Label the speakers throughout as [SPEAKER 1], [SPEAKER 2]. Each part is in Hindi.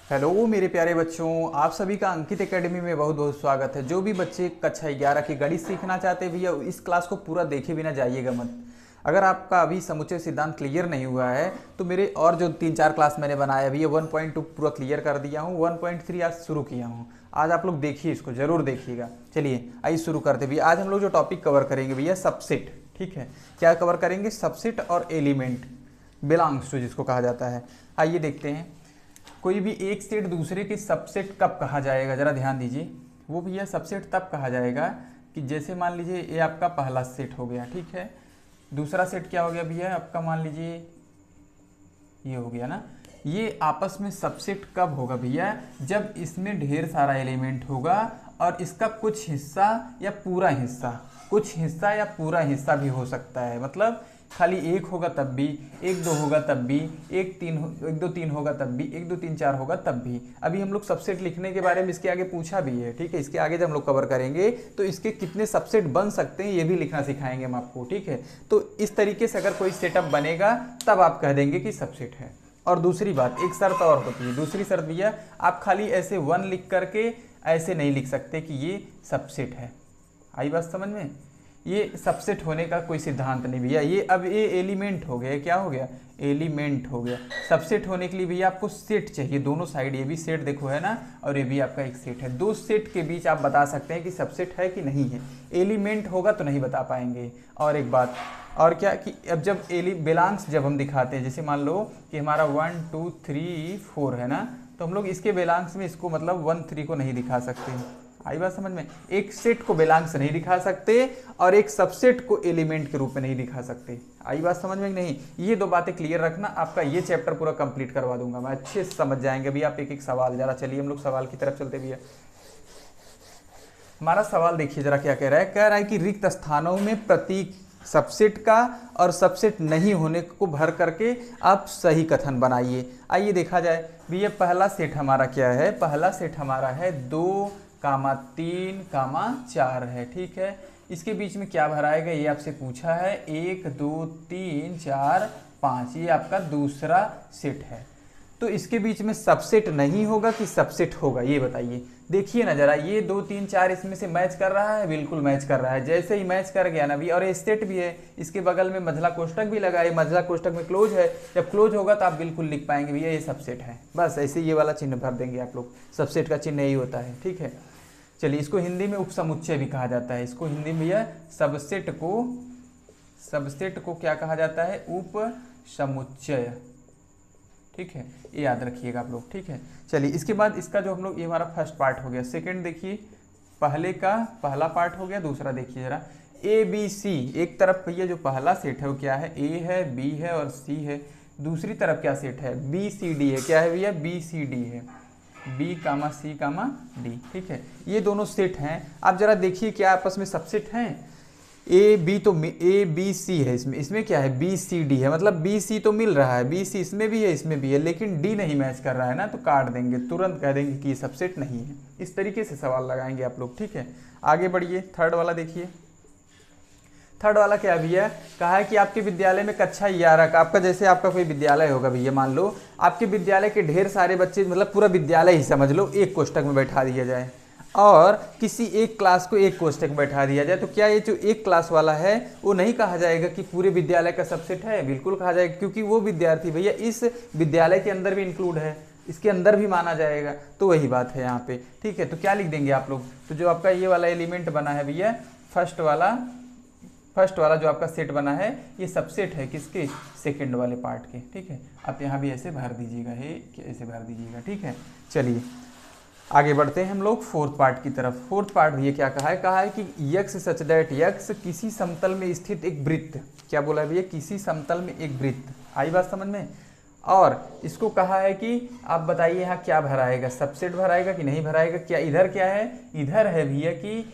[SPEAKER 1] हेलो मेरे प्यारे बच्चों, आप सभी का अंकित एकेडमी में बहुत बहुत स्वागत है। जो भी बच्चे कक्षा 11 की गणित सीखना चाहते हैं भैया इस क्लास को पूरा देखे बिना जाइएगा मत। अगर आपका अभी समुच्चय सिद्धांत क्लियर नहीं हुआ है तो मेरे और जो 3-4 क्लास मैंने बनाया भैया 1.2 पूरा क्लियर कर दिया हूँ, 1.3 आज शुरू किया हूँ। आज आप लोग देखिए, इसको जरूर देखिएगा। चलिए आइए शुरू करते भैया। आज हम लोग जो टॉपिक कवर करेंगे भैया सबसेट। ठीक है, क्या कवर करेंगे? सबसेट और एलिमेंट, बिलोंग्स टू जिसको कहा जाता है। आइए देखते हैं, कोई भी एक सेट दूसरे के सबसेट कब कहा जाएगा, जरा ध्यान दीजिए। वो भैया सबसेट तब कहा जाएगा कि जैसे मान लीजिए ये आपका पहला सेट हो गया, ठीक है। दूसरा सेट क्या हो गया भैया आपका, मान लीजिए ये हो गया ना। ये आपस में सबसेट कब होगा भैया? जब इसमें ढेर सारा एलिमेंट होगा और इसका कुछ हिस्सा या पूरा हिस्सा, कुछ हिस्सा या पूरा हिस्सा भी हो सकता है। मतलब खाली एक होगा तब भी, एक दो होगा तब भी, एक दो तीन होगा तब भी, एक दो तीन चार होगा तब भी। अभी हम लोग सबसेट लिखने के बारे में इसके आगे पूछा भी है, ठीक है। इसके आगे जब हम लोग कवर करेंगे तो इसके कितने सबसेट बन सकते हैं ये भी लिखना सिखाएंगे हम आपको, ठीक है। तो इस तरीके से अगर कोई सेटअप बनेगा तब आप कह देंगे कि सबसेट है। और दूसरी बात, एक शर्त और होती है। दूसरी शर्त भैया, आप खाली ऐसे 1 लिख करके ऐसे नहीं लिख सकते कि ये सबसेट है। आई बात समझ में? ये सबसेट होने का कोई सिद्धांत नहीं भैया। ये अब ये एलिमेंट हो गया, क्या हो गया? एलिमेंट हो गया। सबसेट होने के लिए भैया आपको सेट चाहिए, दोनों साइड। ये भी सेट देखो है ना, और ये भी आपका एक सेट है। दो सेट के बीच आप बता सकते हैं कि सबसेट है कि नहीं है। एलिमेंट होगा तो नहीं बता पाएंगे। और एक बात और क्या कि अब जब बिलोंग्स जब हम दिखाते हैं, जैसे मान लो कि हमारा 1 2 3 4 है ना, तो हम लोग इसके बिलोंग्स में इसको मतलब 1 3 को नहीं दिखा सकते। आई बात समझ में? एक सेट को बिलोंग्स नहीं दिखा सकते और एक सबसेट को एलिमेंट के रूप में नहीं दिखा सकते। आई बात समझ में नहीं? ये दो बातें क्लियर रखना, आपका ये चैप्टर पूरा कंप्लीट करवा दूंगा मैं, अच्छे से समझ जाएंगे। अभी आप एक एक सवाल, जरा चलिए हम लोग सवाल की तरफ चलते भैया। हमारा सवाल देखिए जरा क्या कह रहा है। कह रहा है कि रिक्त स्थानों में प्रतीक सबसेट का और सबसेट नहीं होने को भर करके आप सही कथन बनाइए। आइए देखा जाए भैया, पहला सेट हमारा क्या है? पहला सेट हमारा है 2, 3, 4 है, ठीक है। इसके बीच में क्या भराएगा ये आपसे पूछा है। 1 2 3 4 5, ये आपका दूसरा सेट है। तो इसके बीच में सबसेट नहीं होगा कि सबसेट होगा, ये बताइए। देखिए ना जरा, ये 2 3 4 इसमें से मैच कर रहा है, बिल्कुल मैच कर रहा है। जैसे ही मैच कर गया ना भी, और ये सेट भी है, इसके बगल में मझला कोष्टक भी लगा है, मझला कोष्टक में क्लोज है। जब क्लोज होगा तो आप बिल्कुल लिख पाएंगे भैया ये सबसेट है। बस ऐसे ये वाला चिन्ह भर देंगे आप लोग। सबसेट का चिन्ह यही होता है, ठीक है। चलिए, इसको हिंदी में उपसमुच्चय भी कहा जाता है। इसको हिंदी में यह सबसेट को क्या कहा जाता है? उपसमुच्चय, ठीक है। ये याद रखिएगा आप लोग, ठीक है। चलिए, इसके बाद इसका जो हम लोग, ये हमारा फर्स्ट पार्ट हो गया। सेकंड देखिए, पहला पार्ट हो गया। दूसरा देखिए जरा, ABC। एक तरफ भैया जो पहला सेट है वो क्या है? A है, B है और C है। दूसरी तरफ क्या सेट है? BCD है। क्या है भैया? BCD है। B, C, D, ठीक है। ये दोनों सेट हैं। आप जरा देखिए क्या आपस में सबसेट हैं? ABC है, इसमें क्या है? BCD है। मतलब BC तो मिल रहा है, BC इसमें भी है, इसमें भी है, लेकिन D नहीं मैच कर रहा है ना, तो काट देंगे, तुरंत कह देंगे कि ये सबसेट नहीं है। इस तरीके से सवाल लगाएंगे आप लोग, ठीक है। आगे बढ़िए, थर्ड वाला देखिए। थर्ड वाला क्या भैया? कहा है कि आपके विद्यालय में कक्षा 11 का, आपका जैसे आपका कोई विद्यालय होगा भैया, मान लो आपके विद्यालय के ढेर सारे बच्चे, मतलब पूरा विद्यालय ही समझ लो, एक कोष्टक में बैठा दिया जाए और किसी एक क्लास को एक कोष्टक में बैठा दिया जाए, तो क्या ये जो एक क्लास वाला है वो नहीं कहा जाएगा कि पूरे विद्यालय का सबसेट है? बिल्कुल कहा जाएगा, क्योंकि वो विद्यार्थी भैया इस विद्यालय के अंदर भी इंक्लूड है, इसके अंदर भी माना जाएगा। तो वही बात है यहाँ पे, ठीक है। तो क्या लिख देंगे आप लोग? तो जो आपका ये वाला एलिमेंट बना है भैया, फर्स्ट वाला जो आपका सेट बना है, ये सबसेट है किसके? सेकंड वाले पार्ट के, ठीक है। आप यहाँ भी ऐसे भर दीजिएगा, ऐसे भर दीजिएगा, ठीक है। चलिए आगे बढ़ते हैं हम लोग फोर्थ पार्ट की तरफ। फोर्थ पार्ट भैया क्या कहा है? कहा है कि यक्स सच दैट यक्स किसी समतल में स्थित एक वृत्त, क्या बोला है भैया? किसी समतल में एक वृत्त। आई बात समझ में? और इसको कहा है कि आप बताइए यहाँ क्या भराएगा? सबसेट भराएगा कि नहीं भराएगा? क्या इधर क्या है? इधर है भैया कि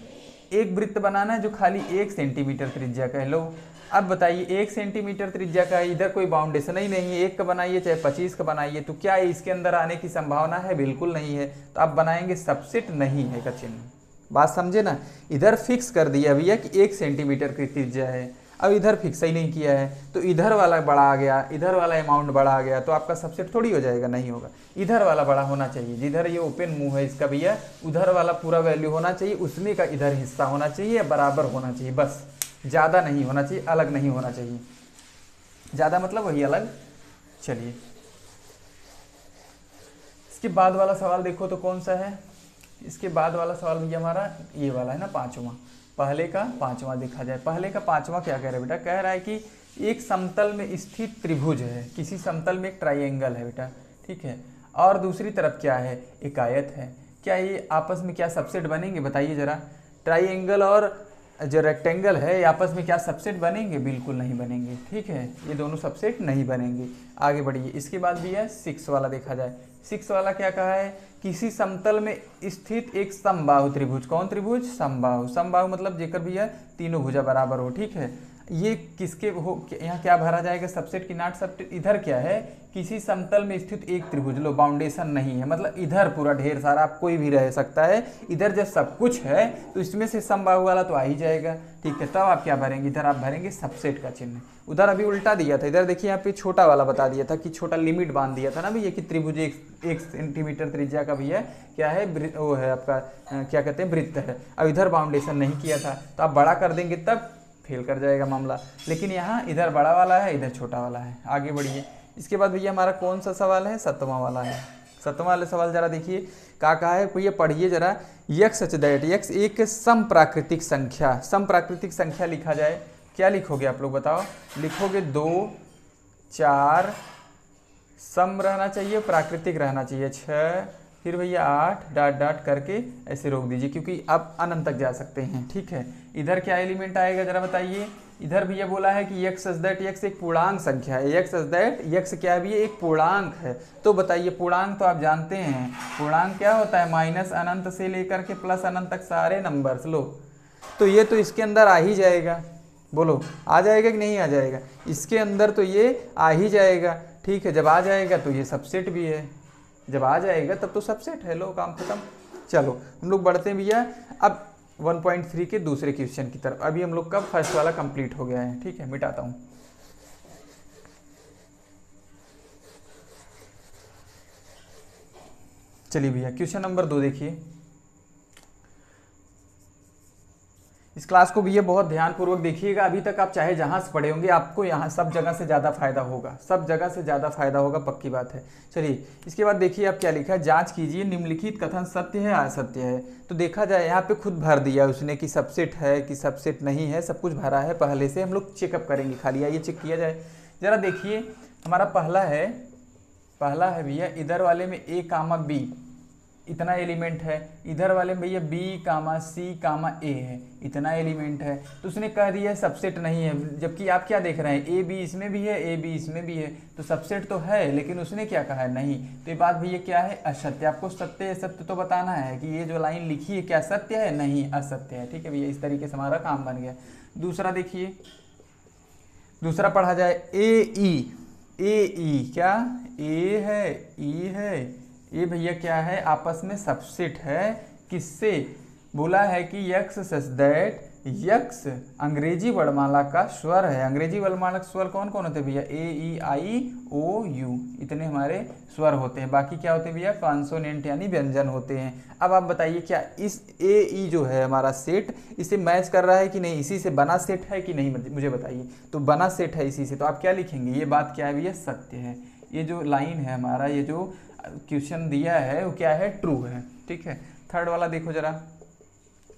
[SPEAKER 1] एक वृत्त बनाना है जो खाली 1 सेंटीमीटर त्रिज्या का है। लो अब बताइए, 1 सेंटीमीटर त्रिज्या का है, इधर कोई बाउंडेशन ही नहीं है। 1 का बनाइए चाहे 25 का बनाइए, तो क्या इसके अंदर आने की संभावना है? बिल्कुल नहीं है। तो आप बनाएंगे सबसेट नहीं है का चिन्ह। बात समझे ना? इधर फिक्स कर दिया भैया कि 1 सेंटीमीटर की त्रिज्या है। अब इधर फिक्स ही नहीं किया है, तो इधर वाला बड़ा आ गया, इधर वाला अमाउंट बड़ा आ गया, तो आपका सबसेट थोड़ी हो जाएगा, नहीं होगा। इधर वाला बड़ा होना चाहिए, जिधर ये ओपन मुंह है इसका भैया, उधर वाला पूरा वैल्यू होना चाहिए, उसमें का इधर हिस्सा होना चाहिए, बराबर होना चाहिए, बस ज़्यादा नहीं होना चाहिए, अलग नहीं होना चाहिए। ज़्यादा मतलब वही अलग। चलिए इसके बाद वाला सवाल देखो तो कौन सा है। इसके बाद वाला सवाल भैया हमारा ये वाला है ना, पांचवा। पहले का पांचवा देखा जाए, पहले का पांचवा क्या कह रहा है बेटा, कह रहा है कि एक समतल में स्थित त्रिभुज है, किसी समतल में एक ट्राइंगल है बेटा, ठीक है, और दूसरी तरफ क्या है, एक आयत है। क्या ये आपस में क्या सबसेट बनेंगे, बताइए जरा। ट्राइंगल और जो रेक्टेंगल है ये आपस में क्या सबसेट बनेंगे, बिल्कुल नहीं बनेंगे, ठीक है, ये दोनों सबसेट नहीं बनेंगे। आगे बढ़िए, इसके बाद भी है 6 वाला देखा जाए। 6 वाला क्या कहा है, किसी समतल में स्थित एक समबाहु त्रिभुज, कौन त्रिभुज, समबाहु। समबाहु मतलब जेकर भी है तीनों भुजा बराबर हो, ठीक है। ये किसके हो, यहाँ क्या भरा जाएगा, सबसेट की नॉट सबसेट। इधर क्या है, किसी समतल में स्थित एक त्रिभुज, लो बाउंडेशन नहीं है, मतलब इधर पूरा ढेर सारा आप कोई भी रह सकता है, इधर जब सब कुछ है तो इसमें से समबाहु वाला तो आ ही जाएगा, ठीक है। तब आप क्या भरेंगे, इधर आप भरेंगे सबसेट का चिन्ह। उधर अभी उल्टा दिया था, इधर देखिए यहाँ पे छोटा वाला बता दिया था कि छोटा लिमिट बांध दिया था ना भैया कि त्रिभुज 1 सेंटीमीटर त्रिज्या का भैया क्या है, वो है आपका क्या कहते हैं, वृत्त है। अब इधर बाउंडेशन नहीं किया था, तो आप बड़ा कर देंगे तब फेल कर जाएगा मामला, लेकिन यहाँ इधर बड़ा वाला है, इधर छोटा वाला है। आगे बढ़िए, इसके बाद भैया हमारा कौन सा सवाल है, 7वां वाला है। 7वां वाले सवाल जरा देखिए क्या कहा है भैया, पढ़िए जरा। यक्स सच दैट, यक्स एक समप्राकृतिक संख्या, समप्राकृतिक संख्या लिखा जाए, क्या लिखोगे आप लोग बताओ, लिखोगे 2, 4, सम रहना चाहिए, प्राकृतिक रहना चाहिए 6, फिर भैया 8 डॉट डॉट करके ऐसे रोक दीजिए, क्योंकि आप अनंत तक जा सकते हैं, ठीक है। इधर क्या एलिमेंट आएगा जरा बताइए। इधर भैया बोला है कि यक्स सच दैट, यक्स एक पूर्णांक संख्या है, यक्स सच दैट, यक्स क्या है भैया, एक पूर्णांक है। तो बताइए पूर्णांक तो आप जानते हैं, पूर्णांक क्या होता है, माइनस अनंत से लेकर के प्लस अनंत तक सारे नंबर्स लो, तो ये तो इसके अंदर आ ही जाएगा, बोलो आ जाएगा कि नहीं आ जाएगा, इसके अंदर तो ये आ ही जाएगा, ठीक है। जब आ जाएगा तो ये सबसेट भी है, जब आ जाएगा तब तो सबसेट है, लो काम खत्म। चलो हम लोग बढ़ते हैं भैया अब 1.3 के दूसरे क्वेश्चन की तरफ। अभी हम लोग का फर्स्ट वाला कंप्लीट हो गया है, ठीक है, मिटाता हूँ। चलिए भैया क्वेश्चन नंबर 2 देखिए। इस क्लास को भैया बहुत ध्यानपूर्वक देखिएगा, अभी तक आप चाहे जहाँ से पढ़े होंगे आपको यहाँ सब जगह से ज़्यादा फायदा होगा, सब जगह से ज़्यादा फायदा होगा, पक्की बात है। चलिए इसके बाद देखिए आप क्या लिखा है, जांच कीजिए निम्नलिखित कथन सत्य है असत्य है। तो देखा जाए यहाँ पे खुद भर दिया उसने कि सबसेट है कि सबसेट नहीं है, सब कुछ भरा है पहले से, हम लोग चेकअप करेंगे खाली, आइए चेक किया जाए। ज़रा देखिए हमारा पहला है भैया, इधर वाले में A, B इतना एलिमेंट है, इधर वाले में भैया B, C, A है, इतना एलिमेंट है, तो उसने कह दिया सबसेट नहीं है। जबकि आप क्या देख रहे हैं, A, B इसमें भी है, A, B इसमें भी है, तो सबसेट तो है, लेकिन उसने क्या कहा है, नहीं। तो ये बात भैया क्या है, असत्य। आपको सत्य असत्य तो बताना है कि ये जो लाइन लिखी है क्या सत्य है, नहीं असत्य है, ठीक है भैया। इस तरीके से हमारा काम बन गया। दूसरा देखिए, दूसरा पढ़ा जाए ए क्या ए है, ई है, ये भैया क्या है, आपस में सबसेट है, किससे, बोला है कि यक्स सच दैट, यक्स अंग्रेजी वर्णमाला का स्वर है। अंग्रेजी वर्णमाला का स्वर कौन कौन होते हैं भैया, ए, ई, आई, ओ, यू, इतने हमारे स्वर होते हैं। बाकी क्या होते हैं भैया, कॉन्सोनेंट यानी व्यंजन होते हैं। अब आप बताइए क्या इस ए, ई जो है हमारा सेट, इसे मैच कर रहा है कि नहीं, इसी से बना सेट है कि नहीं, मुझे बताइए। तो बना सेट है इसी से, तो आप क्या लिखेंगे, ये बात क्या है भैया, सत्य है। ये जो लाइन है हमारा, ये जो क्वेश्चन दिया है वो क्या है, ट्रू है, ठीक है। थर्ड वाला देखो जरा,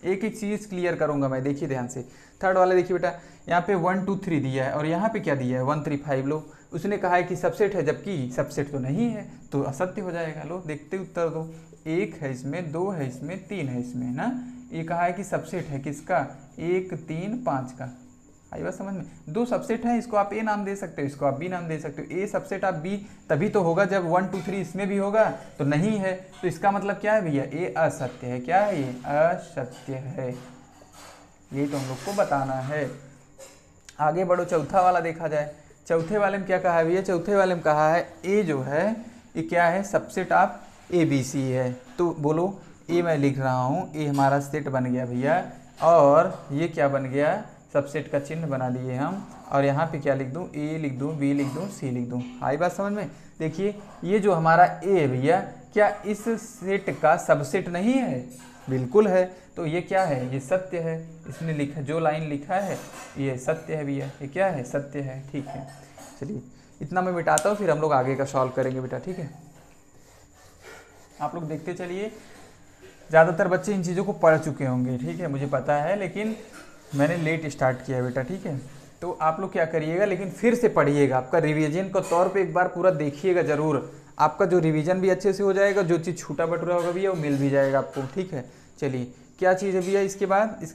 [SPEAKER 1] एक एक चीज़ क्लियर करूंगा मैं, देखिए ध्यान से। थर्ड वाला देखिए बेटा, यहाँ पे 1 2 3 दिया है और यहाँ पे क्या दिया है 1 3 5। लो उसने कहा है कि सबसेट है, जबकि सबसेट तो नहीं है, तो असत्य हो जाएगा। लो देखते उत्तर दो, 1 है इसमें, 2 है इसमें, 3 है इसमें, है ना। ये कहा है कि सबसेट है किसका, 1 3 5 का। आई बात समझ में, 2 सबसेट है, इसको आप ए नाम दे सकते हो, इसको आप बी नाम दे सकते हो। ए सबसेट आप बी तभी तो होगा जब 1 2 3 इसमें भी होगा, तो नहीं है, तो इसका मतलब क्या है भैया, ए असत्य है। क्या है, ये असत्य है, यही तो हम लोग को बताना है। आगे बढ़ो, चौथा वाला देखा जाए। चौथे वाले में क्या कहा है भैया, चौथे वाले में कहा है ए जो है ये क्या है, subset of a b c है। तो बोलो ए मैं लिख रहा हूँ, ए हमारा सेट बन गया भैया, और ये क्या बन गया, सबसेट का चिन्ह बना दिए हम, और यहाँ पे क्या लिख दूँ, ए लिख दूँ, बी लिख दूँ, सी लिख दूँ। आई बात समझ में। देखिए ये जो हमारा ए है भैया, क्या इस सेट का सबसेट नहीं है? बिल्कुल है। तो ये क्या है? ये सत्य है। इसने लिखा, जो लाइन लिखा है ये सत्य है भैया, ये क्या है? सत्य है। ठीक है, चलिए इतना मैं मिटाता हूँ, फिर हम लोग आगे का सॉल्व करेंगे बेटा। ठीक है, आप लोग देखते चलिए। ज़्यादातर बच्चे इन चीज़ों को पढ़ चुके होंगे, ठीक है, मुझे पता है, लेकिन मैंने लेट स्टार्ट किया है बेटा। ठीक है, तो आप लोग क्या करिएगा, लेकिन फिर से पढ़िएगा, आपका रिवीजन के तौर पे एक बार पूरा देखिएगा ज़रूर। आपका जो रिवीजन भी अच्छे से हो जाएगा, जो चीज़ छूटा बटुरा होगा भैया वो मिल भी जाएगा आपको। ठीक है, चलिए क्या चीज़ है भैया इसके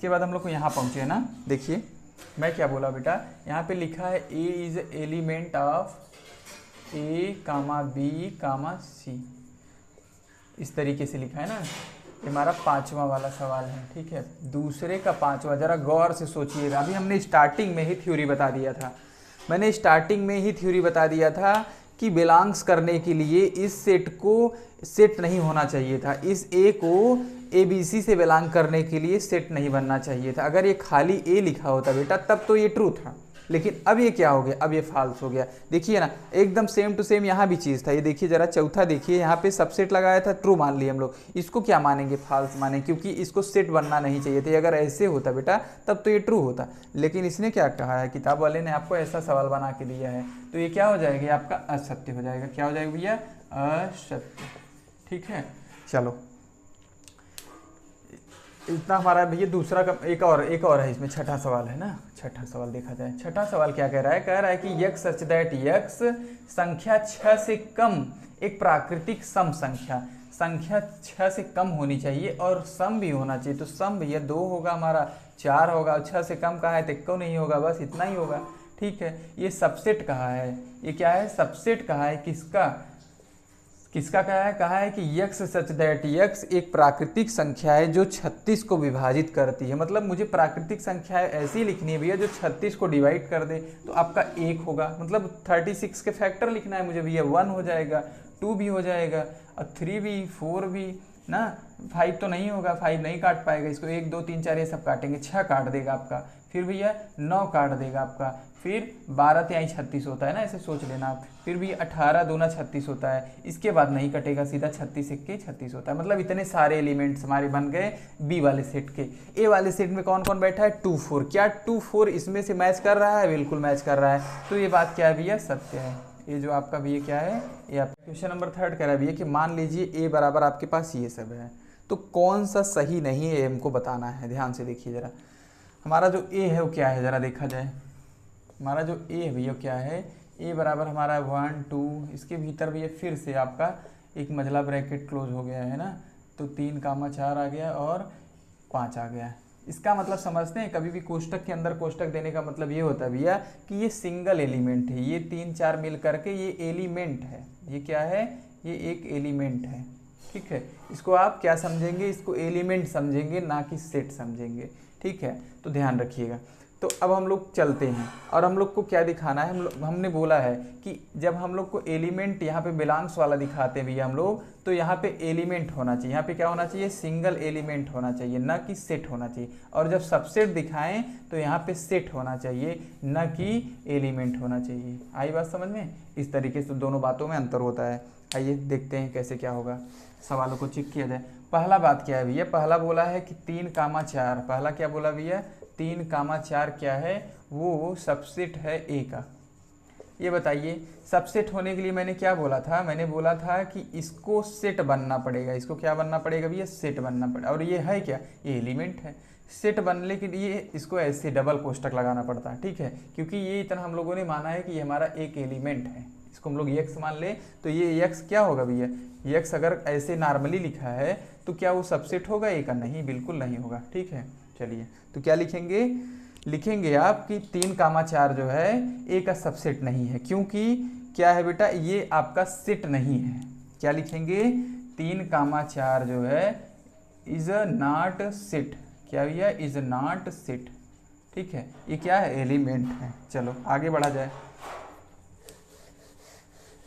[SPEAKER 1] बाद हम लोग को यहाँ पहुँचे ना। देखिए मैं क्या बोला बेटा, यहाँ पे लिखा है A is element of A comma B comma C, इस तरीके से लिखा है ना। ये हमारा 5वां वाला सवाल है। ठीक है, दूसरे का 5वां, जरा गौर से सोचिएगा। अभी हमने स्टार्टिंग में ही थ्योरी बता दिया था, मैंने स्टार्टिंग में ही थ्योरी बता दिया था कि बिलोंग्स करने के लिए इस सेट को सेट नहीं होना चाहिए था, इस ए को ए बी सी से बिलोंग करने के लिए सेट नहीं बनना चाहिए था। अगर ये खाली ए लिखा होता बेटा तब तो ये ट्रू था, लेकिन अब ये क्या हो गया, अब ये फाल्स हो गया। देखिए ना, एकदम सेम टू सेम यहाँ भी चीज़ था। ये देखिए जरा, चौथा देखिए, यहाँ पे सबसेट लगाया था, ट्रू मान लिया हम लोग, इसको क्या मानेंगे, फाल्स मानेंगे, क्योंकि इसको सेट बनना नहीं चाहिए था। अगर ऐसे होता बेटा तब तो ये ट्रू होता, लेकिन इसने क्या कहा है, किताब वाले ने आपको ऐसा सवाल बना के दिया है, तो ये क्या हो जाएगा, आपका असत्य हो जाएगा। क्या हो जाएगा भैया, असत्य। ठीक है, चलो इतना हमारा भैया। दूसरा का एक और है इसमें, छठा सवाल है ना। छठा सवाल देखा जाए, छठा सवाल क्या कह रहा है कि यक्स सच दैट यक्स संख्या 6 से कम एक प्राकृतिक सम संख्या 6 से कम होनी चाहिए और सम भी होना चाहिए। तो सम भैया 2 होगा हमारा, 4 होगा, 6 से कम कहा है तो 1 नहीं होगा, बस इतना ही होगा। ठीक है, ये सबसेट कहा है, ये क्या है, सबसेट कहा है। किसका कहा है कि यक्स सच दैट यक्स एक प्राकृतिक संख्या है जो 36 को विभाजित करती है। मतलब मुझे प्राकृतिक संख्या ऐसी लिखनी है भैया जो 36 को डिवाइड कर दे, तो आपका 1 होगा। मतलब 36 के फैक्टर लिखना है मुझे भैया, 1 हो जाएगा, 2 भी हो जाएगा, और 3 भी, 4 भी ना, 5 तो नहीं होगा, 5 नहीं काट पाएगा इसको, 1 2 3 4 ये सब काटेंगे, 6 काट देगा आपका, फिर भैया 9 काट देगा आपका, फिर 12 तो यहीं 36 होता है ना, ऐसे सोच लेना आप, फिर भी 18 दूना 36 होता है, इसके बाद नहीं कटेगा, सीधा 36 1 36 होता है। मतलब इतने सारे एलिमेंट्स हमारे बन गए बी वाले सेट के। ए वाले सेट में कौन कौन बैठा है, 2 4, क्या 2 4 इसमें से मैच कर रहा है, बिल्कुल मैच कर रहा है। तो ये बात क्या है भैया, सत्य है। ये जो आपका भैया क्या है, ये आपका क्वेश्चन नंबर 3 कह रहा है भैया कि मान लीजिए ए बराबर आपके पास ये सब है, तो कौन सा सही नहीं है हमको बताना है। ध्यान से देखिए जरा, हमारा जो ए है वो क्या है, जरा देखा जाए। हमारा जो ए है भैया क्या है, ए बराबर हमारा 1 2, इसके भीतर भैया फिर से आपका एक मझला ब्रैकेट क्लोज हो गया है ना, तो 3 कामा 4 आ गया और 5 आ गया। इसका मतलब समझते हैं, कभी भी कोष्टक के अंदर कोष्टक देने का मतलब ये होता है भैया कि ये सिंगल एलिमेंट है, ये 3 4 मिल करके ये एलिमेंट है। ये क्या है, ये एक एलिमेंट है। ठीक है, इसको आप क्या समझेंगे, इसको एलिमेंट समझेंगे, ना कि सेट समझेंगे। ठीक है, तो ध्यान रखिएगा। तो अब हम लोग चलते हैं और हम लोग को क्या दिखाना है, हमने बोला है कि जब हम लोग को एलिमेंट यहाँ पे बिलोंग्स वाला दिखाते हैं भैया हम लोग, तो यहाँ पे एलिमेंट होना चाहिए, यहाँ पे क्या होना चाहिए, सिंगल एलिमेंट होना चाहिए, ना कि सेट होना चाहिए। और जब सबसेट दिखाएं तो यहाँ पे सेट होना चाहिए, ना कि एलिमेंट होना चाहिए। आई बात समझ में। इस तरीके से दोनों बातों में अंतर होता है। आइए देखते हैं कैसे क्या होगा, सवालों को चेक किया जाए। पहला बात क्या है भैया, पहला बोला है कि 3 कामा 4, पहला क्या बोला भैया, 3 कामा 4 क्या है, वो सबसेट है ए का। ये बताइए, सबसेट होने के लिए मैंने क्या बोला था, मैंने बोला था कि इसको सेट बनना पड़ेगा। इसको क्या बनना पड़ेगा भैया, सेट बनना पड़ेगा। और ये है क्या, ये एलिमेंट है। सेट बनने के लिए इसको ऐसे डबल कोष्टक लगाना पड़ता है। ठीक है, क्योंकि ये इतना हम लोगों ने माना है कि ये हमारा एक एलिमेंट है, इसको हम लोग यक्स मान ले, तो ये यक्स क्या होगा भैया, यक्स अगर ऐसे नॉर्मली लिखा है तो क्या वो सबसेट होगा ए का, नहीं, बिल्कुल नहीं होगा। ठीक है, चलिए तो क्या लिखेंगे आप कि 3 कामा 4 जो है ए का सबसेट नहीं है, क्योंकि क्या है बेटा, ये आपका सेट नहीं है। क्या लिखेंगे, 3 कामा 4 जो है इज नॉट सेट। क्या भैया, इज नॉट सेट। ठीक है, ये क्या है, एलिमेंट है। चलो आगे बढ़ा जाए।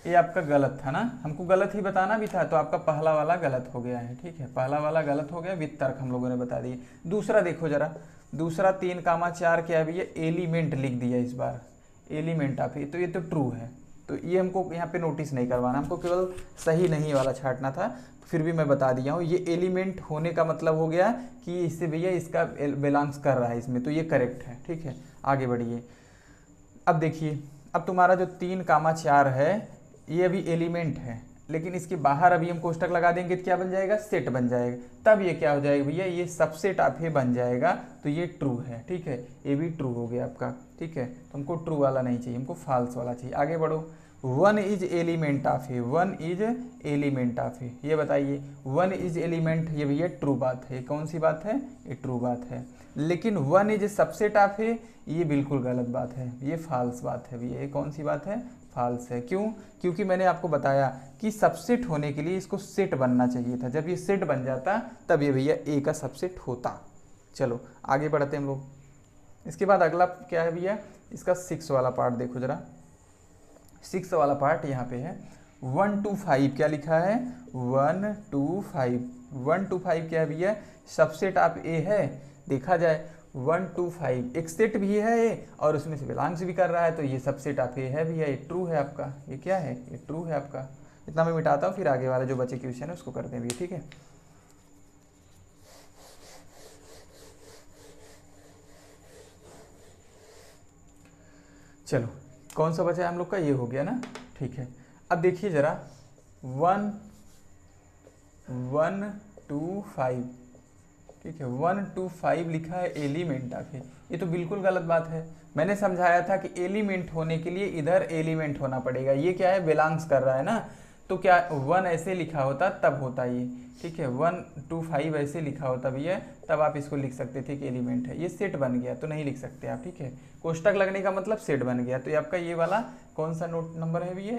[SPEAKER 1] ये आपका गलत था ना, हमको गलत ही बताना भी था, तो आपका पहला वाला गलत हो गया है। ठीक है, पहला वाला गलत हो गया, विद तर्क हम लोगों ने बता दिए। दूसरा देखो जरा, दूसरा 3,4 क्या है भैया, एलिमेंट लिख दिया इस बार, एलिमेंट ऑफ ए, तो ये तो ट्रू है। तो ये हमको यहाँ पे नोटिस नहीं करवाना, हमको केवल सही नहीं वाला छांटना था, फिर भी मैं बता दिया हूँ। ये एलिमेंट होने का मतलब हो गया कि इससे भैया इसका बिलोंग्स कर रहा है इसमें, तो ये करेक्ट है। ठीक है, आगे बढ़िए। अब देखिए, अब तुम्हारा जो 3,4 है ये अभी एलिमेंट है, लेकिन इसके बाहर अभी हम कोष्टक लगा देंगे तो क्या बन जाएगा, सेट बन जाएगा। तब ये क्या हो जाएगा भैया, ये सबसेट ऑफ ए बन जाएगा, तो ये ट्रू है। ठीक है, ये भी ट्रू हो गया आपका। ठीक है, तो हमको ट्रू वाला नहीं चाहिए, हमको फॉल्स वाला चाहिए। आगे बढ़ो। 1 is element of A, 1 is element of A, ये बताइए 1 इज एलिमेंट, ये भैया ट्रू बात है। कौन सी बात है, ये ट्रू बात है। लेकिन 1 इज सबसेट ऑफ ए, ये बिल्कुल गलत बात है, ये फॉल्स बात है भैया। ये कौन सी बात है, फॉल्स है। क्यों, क्योंकि मैंने आपको बताया कि सबसेट होने के लिए इसको सेट बनना चाहिए था, जब ये सेट बन जाता तब ये भैया ए का सबसेट होता। चलो आगे बढ़ते हैं हम लोग। इसके बाद अगला क्या है भैया, इसका 6 वाला पार्ट देखो जरा। 6 वाला पार्ट यहाँ पे है 1 to 5, क्या लिखा है 1 to 5। 1 to 5 क्या है भैया, सबसेट ऑफ ए है। देखा जाए 1 to 5 एक सेट भी है ये, और उसमें से बिलोंग्स भी कर रहा है, तो ये सबसेट ऑफ ए है भैया, ये ट्रू है आपका। ये क्या है, ये ट्रू है आपका। इतना मैं मिटाता हूँ, फिर आगे वाले जो बचे क्वेश्चन है उसको करते हैं भैया। ठीक है, चलो कौन सा बचा है हम लोग का, ये हो गया ना। ठीक है, अब देखिए जरा 1 to 5, ठीक है 1 to 5 लिखा है एलिमेंट ऑफ ए, ये तो बिल्कुल गलत बात है। मैंने समझाया था कि एलिमेंट होने के लिए इधर एलिमेंट होना पड़ेगा, ये क्या है बिलोंग्स कर रहा है ना, तो क्या 1 ऐसे लिखा होता तब होता ये। ठीक है, 1 to 5 ऐसे लिखा होता भैया, तब आप इसको लिख सकते थे कि एलिमेंट है। ये सेट बन गया तो नहीं लिख सकते आप। ठीक है, कोष्टक लगने का मतलब सेट बन गया, तो ये आपका ये वाला कौन सा नोट नंबर है भैया,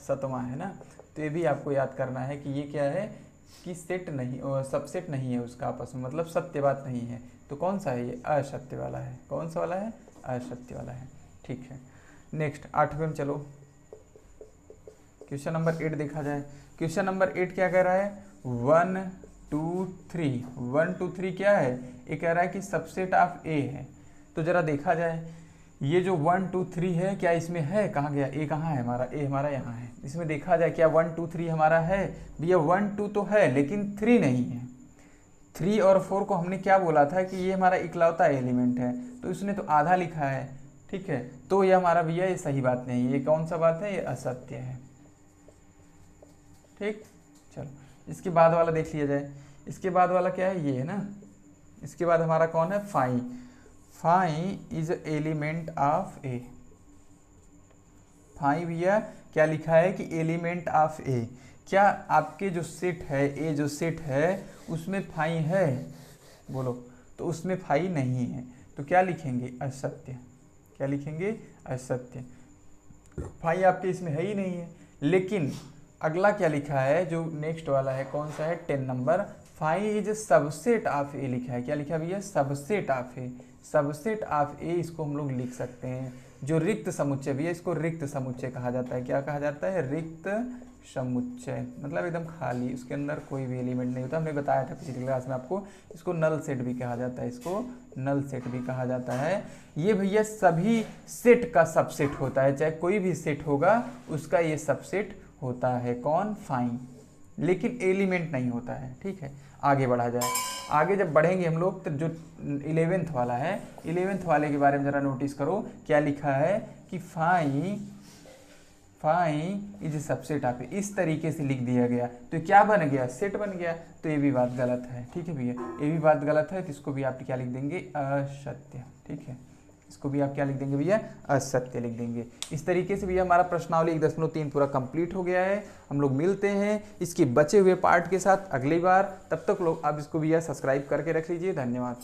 [SPEAKER 1] 7वां है ना। तो ये भी आपको याद करना है कि ये क्या है कि सेट नहीं, सबसेट नहीं है उसका आपस में, मतलब सत्य बात नहीं है। तो कौन सा है ये, असत्य वाला है। कौन सा वाला है, असत्य वाला है। ठीक है, नेक्स्ट 8वें में चलो, क्वेश्चन नंबर 8 देखा जाए। क्वेश्चन नंबर 8 क्या कह रहा है, 1 2 3, 1 2 3 क्या है, ये कह रहा है कि सबसेट ऑफ ए है। तो जरा देखा जाए, ये जो 1 2 3 है क्या इसमें है, कहाँ गया ए, कहाँ है हमारा ए, हमारा यहाँ है। इसमें देखा जाए क्या 1 2 3 हमारा है भैया, 1 2 तो है लेकिन 3 नहीं है। 3 और 4 को हमने क्या बोला था कि ये हमारा इकलौता एलिमेंट है, तो इसने तो आधा लिखा है। ठीक है, तो ये हमारा भैया ये सही बात नहीं है, ये कौन सा बात है, ये असत्य है। ठीक, चलो इसके बाद वाला देख लिया जाए। इसके बाद वाला क्या है, ये है ना। इसके बाद हमारा कौन है, phi. Phi is element of a. Phi भैया क्या लिखा है कि एलिमेंट ऑफ ए। क्या आपके जो सेट है, ए जो सेट है उसमें फाई है, बोलो, तो उसमें फाई नहीं है, तो क्या लिखेंगे, असत्य। क्या लिखेंगे, असत्य। फाई आपके इसमें है ही नहीं है। लेकिन अगला क्या लिखा है, जो नेक्स्ट वाला है कौन सा है, 10 number, phi is subset of A लिखा है। क्या लिखा है भैया, subset of A. Subset of A इसको हम लोग लिख सकते हैं। जो रिक्त समुच्चय भैया, इसको रिक्त समुच्चय कहा जाता है। क्या कहा जाता है, रिक्त समुच्चय, मतलब एकदम खाली, उसके अंदर कोई भी एलिमेंट नहीं होता। हमने बताया था पिछली क्लास में आपको, इसको नल सेट भी कहा जाता है, इसको नल सेट भी कहा जाता है। ये भैया सभी सेट का सबसेट होता है, चाहे कोई भी सेट होगा उसका ये सबसेट होता है। कौन, फाइन, लेकिन एलिमेंट नहीं होता है। ठीक है, आगे बढ़ा जाए। आगे जब बढ़ेंगे हम लोग तो जो 11th वाला है, 11th वाले के बारे में जरा नोटिस करो। क्या लिखा है कि फाई इज सबसेट ऑफ ए, इस तरीके से लिख दिया गया, तो क्या बन गया, सेट बन गया। तो ये भी बात गलत है। ठीक है भैया, ये भी बात गलत है, तो इसको भी आप क्या लिख देंगे, असत्य। ठीक है, इसको भी आप क्या लिख देंगे भैया, असत्य लिख देंगे। इस तरीके से भैया हमारा प्रश्नावली 1.3 पूरा कंप्लीट हो गया है। हम लोग मिलते हैं इसके बचे हुए पार्ट के साथ अगली बार। तब तक लोग आप इसको भैया सब्सक्राइब करके रख लीजिए। धन्यवाद।